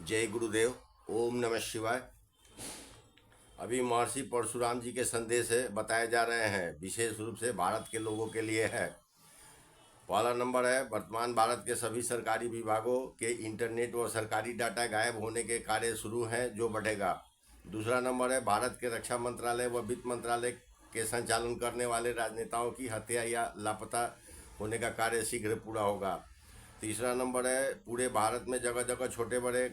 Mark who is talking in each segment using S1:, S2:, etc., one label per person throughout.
S1: जय गुरुदेव। ओम नमः शिवाय। अभी महर्षि परशुराम जी के संदेश बताए जा रहे हैं, विशेष रूप से भारत के लोगों के लिए है। पहला नंबर है, वर्तमान भारत के सभी सरकारी विभागों के इंटरनेट व सरकारी डाटा गायब होने के कार्य शुरू हैं, जो बढ़ेगा। दूसरा नंबर है, भारत के रक्षा मंत्रालय व वित्त मंत्रालय के संचालन करने वाले राजनेताओं की हत्या या लापता होने का कार्य शीघ्र पूरा होगा। तीसरा नंबर है, पूरे भारत में जगह जगह छोटे बड़े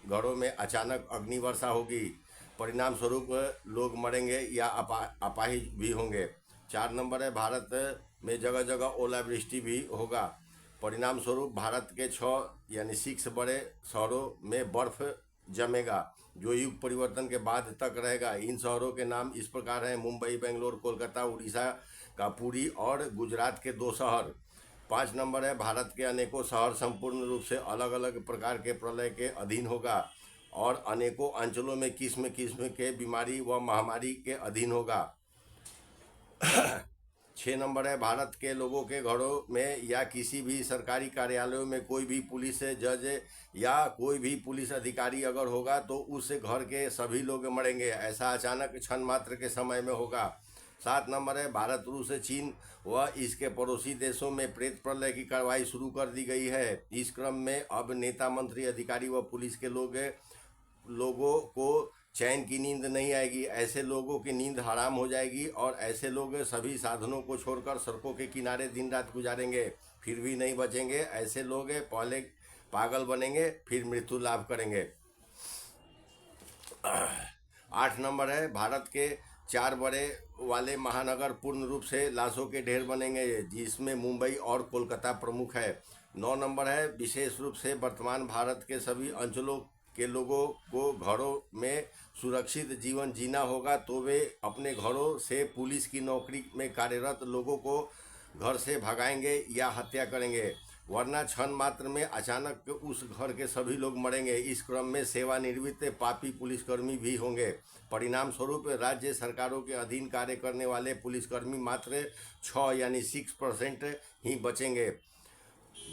S1: घरों में अचानक अग्निवर्षा होगी। परिणाम स्वरूप लोग मरेंगे या अपाहिज भी होंगे। 4 नंबर है, भारत में जगह जगह ओलावृष्टि भी होगा। परिणाम स्वरूप भारत के 6 बड़े शहरों में बर्फ जमेगा, जो युग परिवर्तन के बाद तक रहेगा। इन शहरों के नाम इस प्रकार हैं: मुंबई, बेंगलोर, कोलकाता, उड़ीसा का पुरी और गुजरात के 2 शहर। 5 नंबर है, भारत के अनेकों शहर संपूर्ण रूप से अलग अलग प्रकार के प्रलय के अधीन होगा और अनेकों अंचलों में किस्म किस्म के बीमारी व महामारी के अधीन होगा। 6 नंबर है, भारत के लोगों के घरों में या किसी भी सरकारी कार्यालयों में कोई भी पुलिस जज या कोई भी पुलिस अधिकारी अगर होगा तो उस घर के सभी लोग मरेंगे। ऐसा अचानक क्षण मात्र के समय में होगा। 7 नंबर है, भारत, रूस, चीन व इसके पड़ोसी देशों में प्रेत प्रलय की कार्रवाई शुरू कर दी गई है। इस क्रम में अब नेता, मंत्री, अधिकारी व पुलिस के लोगों को चैन की नींद नहीं आएगी। ऐसे लोगों की नींद हराम हो जाएगी और ऐसे लोग सभी साधनों को छोड़कर सड़कों के किनारे दिन रात गुजारेंगे, फिर भी नहीं बचेंगे। ऐसे लोग पहले पागल बनेंगे, फिर मृत्यु लाभ करेंगे। 8 नंबर है, भारत के 4 बड़े वाले महानगर पूर्ण रूप से लाशों के ढेर बनेंगे, जिसमें मुंबई और कोलकाता प्रमुख है। 9 नंबर है, विशेष रूप से वर्तमान भारत के सभी अंचलों के लोगों को घरों में सुरक्षित जीवन जीना होगा, तो वे अपने घरों से पुलिस की नौकरी में कार्यरत लोगों को घर से भगाएंगे या हत्या करेंगे, वरना क्षण मात्र में अचानक उस घर के सभी लोग मरेंगे। इस क्रम में सेवानिवृत्त पापी पुलिसकर्मी भी होंगे। परिणाम स्वरूप राज्य सरकारों के अधीन कार्य करने वाले पुलिसकर्मी मात्र 6% ही बचेंगे।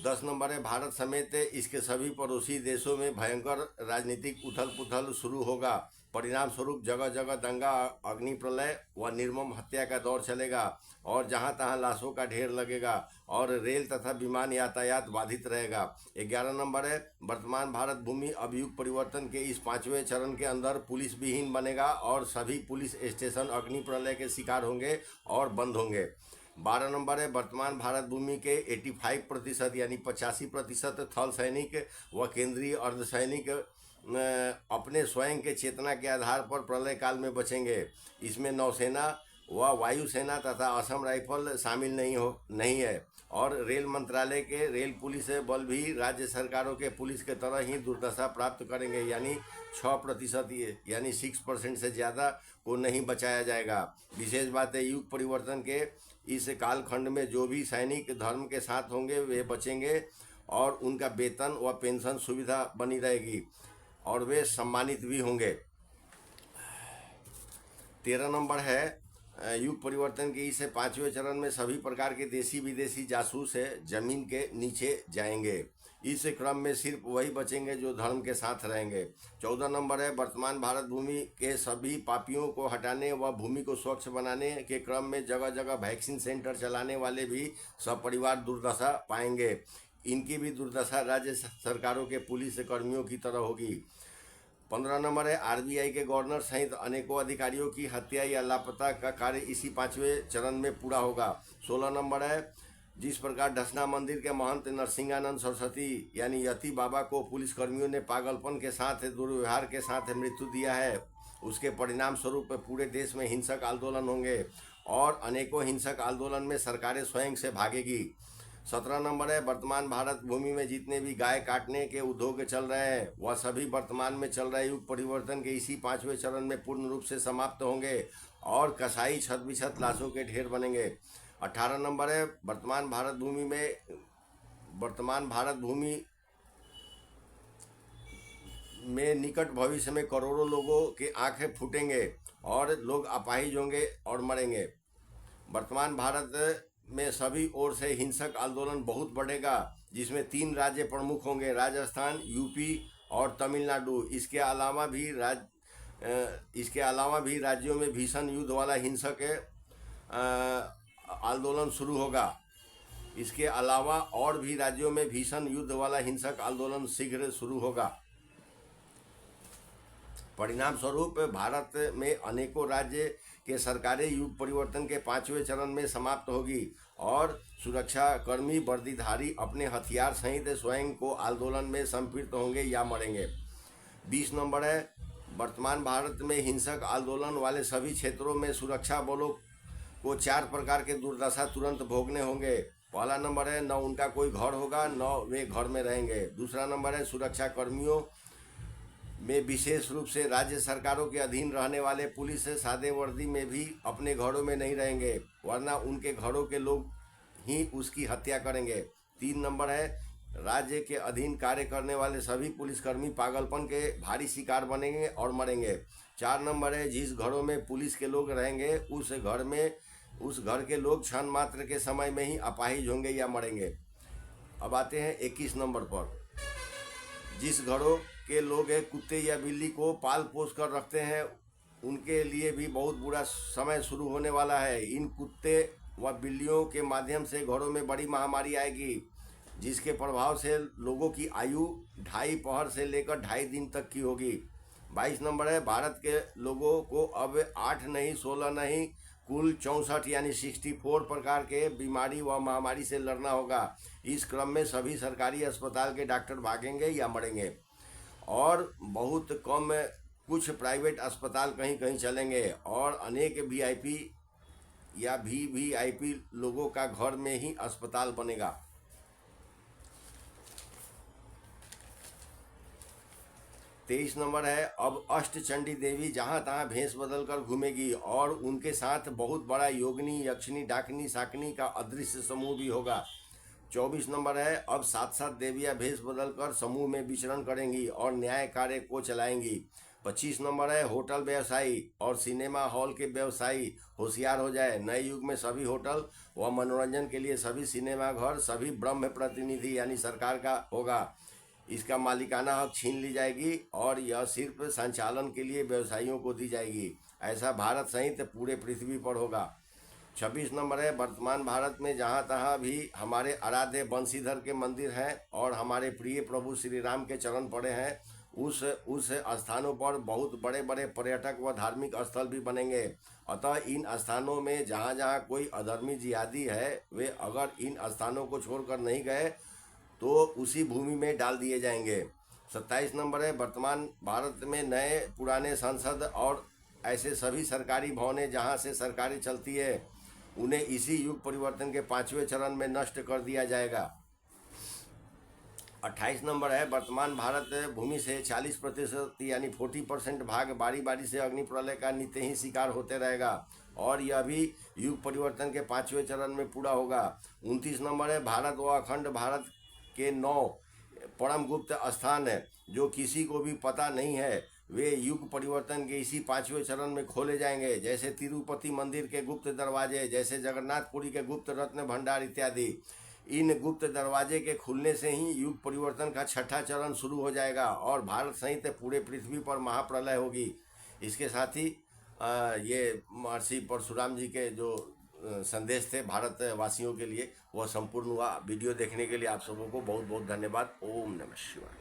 S1: 10 नंबर है, भारत समेत इसके सभी पड़ोसी देशों में भयंकर राजनीतिक उथल पुथल शुरू होगा। परिणाम स्वरूप जगह जगह दंगा, अग्नि प्रलय व निर्मम हत्या का दौर चलेगा और जहां तहां लाशों का ढेर लगेगा और रेल तथा विमान यातायात बाधित रहेगा। 11 नंबर है, वर्तमान भारत भूमि अब युग परिवर्तन के इस 5वें चरण के अंदर पुलिस विहीन बनेगा और सभी पुलिस स्टेशन अग्नि प्रलय के शिकार होंगे और बंद होंगे। 12 नंबर है, वर्तमान भारत भूमि के 85% यानी 85% थल सैनिक व केंद्रीय अर्धसैनिक अपने स्वयं के चेतना के आधार पर प्रलय काल में बचेंगे। इसमें नौसेना व वायुसेना तथा असम राइफल शामिल नहीं है और रेल मंत्रालय के रेल पुलिस बल भी राज्य सरकारों के पुलिस के तरह ही दुर्दशा प्राप्त करेंगे, यानी 6% यानी 6% से ज़्यादा को नहीं बचाया जाएगा। विशेष बात है, युग परिवर्तन के इस कालखंड में जो भी सैनिक धर्म के साथ होंगे वे बचेंगे और उनका वेतन व पेंशन सुविधा बनी रहेगी और वे सम्मानित भी होंगे। 13 नंबर है, युग परिवर्तन के इस 5वें चरण में सभी प्रकार के देशी विदेशी जासूस जमीन के नीचे जाएंगे। इस क्रम में सिर्फ वही बचेंगे जो धर्म के साथ रहेंगे। 14 नंबर है, वर्तमान भारत भूमि के सभी पापियों को हटाने व भूमि को स्वच्छ बनाने के क्रम में जगह जगह वैक्सीन सेंटर चलाने वाले भी सपरिवार दुर्दशा पाएंगे। इनकी भी दुर्दशा राज्य सरकारों के पुलिस कर्मियों की तरह होगी। 15 नंबर है, आरबीआई के गवर्नर सहित अनेकों अधिकारियों की हत्या या लापता का कार्य इसी 5वें चरण में पूरा होगा। 16 नंबर है, जिस प्रकार ढसना मंदिर के महंत नरसिंहानंद सरस्वती यानी यति बाबा को पुलिसकर्मियों ने पागलपन के साथ दुर्व्यवहार के साथ मृत्यु दिया है, उसके परिणाम स्वरूप पूरे देश में हिंसक आंदोलन होंगे और अनेकों हिंसक आंदोलन में सरकारें स्वयं से भागेगी। 17 नंबर है, वर्तमान भारत भूमि में जितने भी गाय काटने के उद्योग चल रहे हैं वह सभी वर्तमान में चल रहे युग परिवर्तन के इसी 5वें चरण में पूर्ण रूप से समाप्त होंगे और कसाई छत बिछत लाशों के ढेर बनेंगे। 18 नंबर है, वर्तमान भारत भूमि में निकट भविष्य में करोड़ों लोगों के आंखें फूटेंगे और लोग अपाहिज होंगे और मरेंगे। वर्तमान भारत में सभी ओर से हिंसक आंदोलन बहुत बढ़ेगा, जिसमें 3 राज्य प्रमुख होंगे: राजस्थान, यूपी और तमिलनाडु। इसके अलावा भी राज्यों में भीषण युद्ध वाला हिंसक आंदोलन शुरू होगा। इसके अलावा और भी राज्यों में भीषण युद्ध वाला हिंसक आंदोलन शीघ्र शुरू होगा। परिणाम स्वरूप भारत में अनेकों राज्य के सरकारें युग परिवर्तन के 5वें चरण में समाप्त होगी और सुरक्षाकर्मी वर्दीधारी अपने हथियार सहित स्वयं को आंदोलन में संपृक्त होंगे या मरेंगे। 20 नंबर है, वर्तमान भारत में हिंसक आंदोलन वाले सभी क्षेत्रों में सुरक्षा बलों को 4 प्रकार के दुर्दशा तुरंत भोगने होंगे। पहला नंबर है, न उनका कोई घर होगा न वे घर में रहेंगे। दूसरा नंबर है, सुरक्षा कर्मियों में विशेष रूप से राज्य सरकारों के अधीन रहने वाले पुलिस सादे वर्दी में भी अपने घरों में नहीं रहेंगे, वरना उनके घरों के लोग ही उसकी हत्या करेंगे। 3 नंबर है, राज्य के अधीन कार्य करने वाले सभी पुलिसकर्मी पागलपन के भारी शिकार बनेंगे और मरेंगे। 4 नंबर है, जिस घरों में पुलिस के लोग रहेंगे उस घर के लोग क्षण मात्र के समय में ही अपाहिज होंगे या मरेंगे। अब आते हैं 21 नंबर पर। जिस घरों के लोग कुत्ते या बिल्ली को पाल पोस कर रखते हैं उनके लिए भी बहुत बुरा समय शुरू होने वाला है। इन कुत्ते व बिल्लियों के माध्यम से घरों में बड़ी महामारी आएगी, जिसके प्रभाव से लोगों की आयु 2.5 पहर से लेकर 2.5 दिन तक की होगी। 22 नंबर है, भारत के लोगों को अब 8 नहीं 16 नहीं कुल 64 यानी 64 प्रकार के बीमारी व महामारी से लड़ना होगा। इस क्रम में सभी सरकारी अस्पताल के डॉक्टर भागेंगे या मरेंगे और बहुत कम कुछ प्राइवेट अस्पताल कहीं कहीं चलेंगे और अनेक वीआईपी या वीवीआईपी लोगों का घर में ही अस्पताल बनेगा। 23 नंबर है, अब अष्टचंडी देवी जहाँ तहाँ भेष बदल कर घूमेगी और उनके साथ बहुत बड़ा योगिनी यक्षिनी डाकनी शाकनी का अदृश्य समूह भी होगा। 24 नंबर है, अब 7 देवियाँ भेष बदल कर समूह में विचरण करेंगी और न्याय कार्य को चलाएंगी। 25 नंबर है, होटल व्यवसायी और सिनेमा हॉल के व्यवसायी होशियार हो जाए। नए युग में सभी होटल व मनोरंजन के लिए सभी सिनेमा घर सभी ब्रह्म प्रतिनिधि यानी सरकार का होगा। इसका मालिकाना हक छीन ली जाएगी और यह सिर्फ संचालन के लिए व्यवसायियों को दी जाएगी। ऐसा भारत सहित पूरे पृथ्वी पर होगा। 26 नंबर है, वर्तमान भारत में जहाँ तहाँ भी हमारे आराध्य बंशीधर के मंदिर हैं और हमारे प्रिय प्रभु श्री राम के चरण पड़े हैं, उस स्थानों पर बहुत बड़े बड़े पर्यटक व धार्मिक स्थल भी बनेंगे। अतः इन स्थानों में जहाँ जहाँ कोई अधर्मी जिहादी है वे अगर इन स्थानों को छोड़कर नहीं गए तो उसी भूमि में डाल दिए जाएंगे। 27 नंबर है, वर्तमान भारत में नए पुराने संसद और ऐसे सभी सरकारी भवनें जहाँ से सरकारें चलती है उन्हें इसी युग परिवर्तन के 5वें चरण में नष्ट कर दिया जाएगा। 28 नंबर है, वर्तमान भारत भूमि से 40% यानी 40% भाग बारी बारी से अग्नि प्रलय का नित्य ही शिकार होते रहेगा और यह भी युग परिवर्तन के 5वें चरण में पूरा होगा। 29 नंबर है, भारत व अखंड भारत के 9 परम गुप्त स्थान है जो किसी को भी पता नहीं है, वे युग परिवर्तन के इसी 5वें चरण में खोले जाएंगे। जैसे तिरुपति मंदिर के गुप्त दरवाजे, जैसे जगन्नाथपुरी के गुप्त रत्न भंडार इत्यादि। इन गुप्त दरवाजे के खुलने से ही युग परिवर्तन का 6ठा चरण शुरू हो जाएगा और भारत सहित पूरे पृथ्वी पर महाप्रलय होगी। इसके साथ ही ये महर्षि परशुराम जी के जो संदेश थे भारत वासियों के लिए वह संपूर्ण हुआ। वीडियो देखने के लिए आप सबों को बहुत बहुत धन्यवाद। ओम नमः शिवाय।